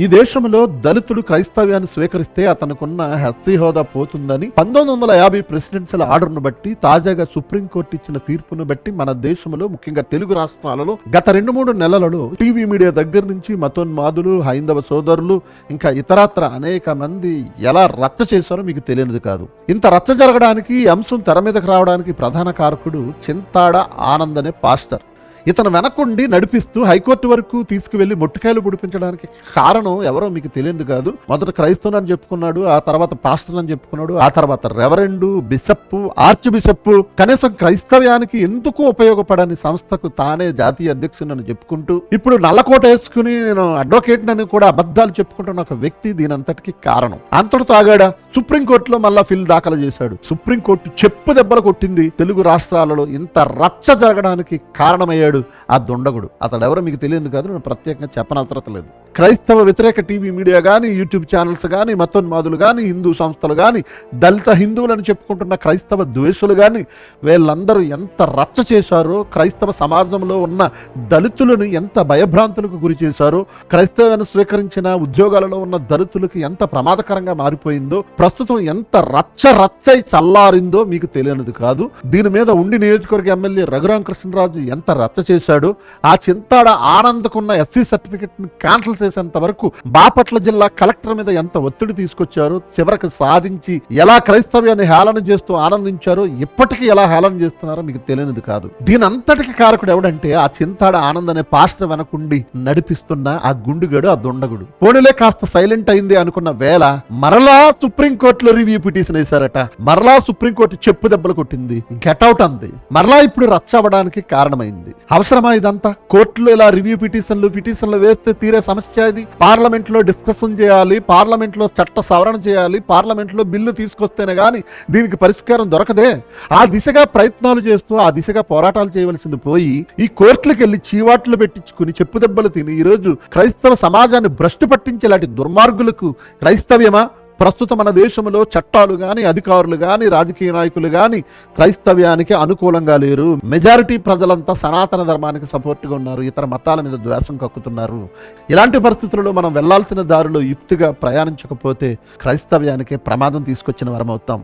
ఈ దేశంలో దళితుడు క్రైస్తవ్యాన్ని స్వీకరిస్తే అతనుకున్న హస్తి హోదా పోతుందని 1950 ప్రెసిడెన్షియల్ ఆర్డర్ను బట్టి తాజాగా సుప్రీంకోర్టు ఇచ్చిన తీర్పును బట్టి మన దేశంలో ముఖ్యంగా తెలుగు రాష్ట్రాలలో గత 2-3 నెలలలో టీవీ మీడియా దగ్గర నుంచి మతోన్మాదులు, హైందవ సోదరులు, ఇంకా ఇతరత్ర అనేక మంది ఎలా రచ్చ చేశారో మీకు తెలియనిది కాదు. ఇంత రచ్చ జరగడానికి, ఈ అంశం తెర మీదకి రావడానికి ప్రధాన కారకుడు చింతాడ ఆనంద్ అనే పాస్టర్. ఇతను వెనకుండి నడిపిస్తూ హైకోర్టు వరకు తీసుకువెళ్లి మొట్టికాయలు పుడిపించడానికి కారణం ఎవరో మీకు తెలియదు కాదు. మొదట క్రైస్తవుని అని చెప్పుకున్నాడు, ఆ తర్వాత పాస్టర్ అని చెప్పుకున్నాడు, ఆ తర్వాత రెవరెండు, బిషప్, ఆర్చ్ బిషప్, కనీసం క్రైస్తవ్యానికి ఎందుకు ఉపయోగపడని సంస్థకు తానే జాతీయ అధ్యక్షుని చెప్పుకుంటూ ఇప్పుడు నల్లకోట వేసుకుని నేను అడ్వకేట్ అని కూడా అబద్ధాలు చెప్పుకుంటున్న ఒక వ్యక్తి దీనంతటికి కారణం. అంతటితో ఆగాడా, సుప్రీంకోర్టులో మళ్ళా ఫిల్ దాఖలు చేశాడు. సుప్రీంకోర్టు చెప్పు దెబ్బలు కొట్టింది. తెలుగు రాష్ట్రాలలో ఇంత రచ్చ జరగడానికి కారణమయ్యాడు ఆ దొండగుడు. అతడు ఎవరో మీకు తెలియదు కాదు, నేను ప్రత్యేకంగా చెప్పనవసరం లేదు. క్రైస్తవ వ్యతిరేక టీవీ మీడియా కానీ, యూట్యూబ్ ఛానల్స్ కానీ, మతోన్మాదులు కానీ, హిందూ సంస్థలు కానీ, దళిత హిందువులను చెప్పుకుంటున్న క్రైస్తవ ద్వేషులు కానీ, వీళ్ళందరూ ఎంత రచ్చ చేశారో, క్రైస్తవ సమాజంలో ఉన్న దళితులను ఎంత భయభ్రాంతులకు గురి చేశారో, క్రైస్తవాన్ని స్వీకరించిన ఉద్యోగాలలో ఉన్న దళితులకు ఎంత ప్రమాదకరంగా మారిపోయిందో, ప్రస్తుతం ఎంత రచ్చై చల్లారిందో మీకు తెలియనిది కాదు. దీని మీద ఉండి నియోజకవర్గ ఎమ్మెల్యే రఘురామకృష్ణరాజు ఎంత రచ్చ చేశాడు, ఆ చింతాడ ఆనందకున్న ఎస్సీ సర్టిఫికెట్ ని క్యాన్సిల్ చేసేంత వరకు బాపట్ల జిల్లా కలెక్టర్ మీద ఎంత ఒత్తిడి తీసుకొచ్చారో, చివరికి సాధించి ఎలా క్రైస్తవ్యాన్ని హేళన చేస్తూ ఆనందించారో, ఇప్పటికీ ఎలా హేళన చేస్తున్నారో మీకు తెలియనిది కాదు. దీని అంతటికి కారకుడు ఎవడంటే ఆ చింతాడ ఆనంద్ అనే పాస్టర్ వెనకుండి నడిపిస్తున్న ఆ గుండుగడు, ఆ దొండగుడు. పోనీలే కాస్త సైలెంట్ అయింది అనుకున్న వేళ మరలా సుప్రీంకోర్టులో రివ్యూ పిటిషన్ వేశారట. మరలా సుప్రీంకోర్టు చెప్పు దెబ్బలు కొట్టింది, గెట్అవుట్ అంది. మరలా ఇప్పుడు రచ్చ అవ్వడానికి కారణమైంది. అవసరమా ఇదంతా? కోర్టులో ఇలా రివ్యూ పిటిషన్లు వేస్తే తీరే సమస్య ఇది. పార్లమెంట్ లో డిస్కషన్ చేయాలి, పార్లమెంట్ లో చట్ట సవరణ చేయాలి, పార్లమెంట్ లో బిల్లు తీసుకొస్తేనే గాని దీనికి పరిష్కారం దొరకదే. ఆ దిశగా ప్రయత్నాలు చేస్తూ, ఆ దిశగా పోరాటాలు చేయవలసింది పోయి ఈ కోర్టులకు వెళ్లి చీవాట్లు పెట్టించుకుని చెప్పుదెబ్బలు తిని ఈరోజు క్రైస్తవ సమాజాన్ని భ్రష్టు పట్టించేలాంటి దుర్మార్గులకు క్రైస్తవ్యమా? ప్రస్తుతం మన దేశంలో చట్టాలు కానీ, అధికారులు కానీ, రాజకీయ నాయకులు కానీ క్రైస్తవ్యానికి అనుకూలంగా లేరు. మెజారిటీ ప్రజలంతా సనాతన ధర్మానికి సపోర్ట్గా ఉన్నారు, ఇతర మతాల మీద ద్వేషం కక్కుతున్నారు. ఇలాంటి పరిస్థితుల్లో మనం వెళ్లాల్సిన దారిలో యుక్తిగా ప్రయాణించకపోతే క్రైస్తవ్యానికి ప్రమాదం తీసుకొచ్చిన వరమవుతాం.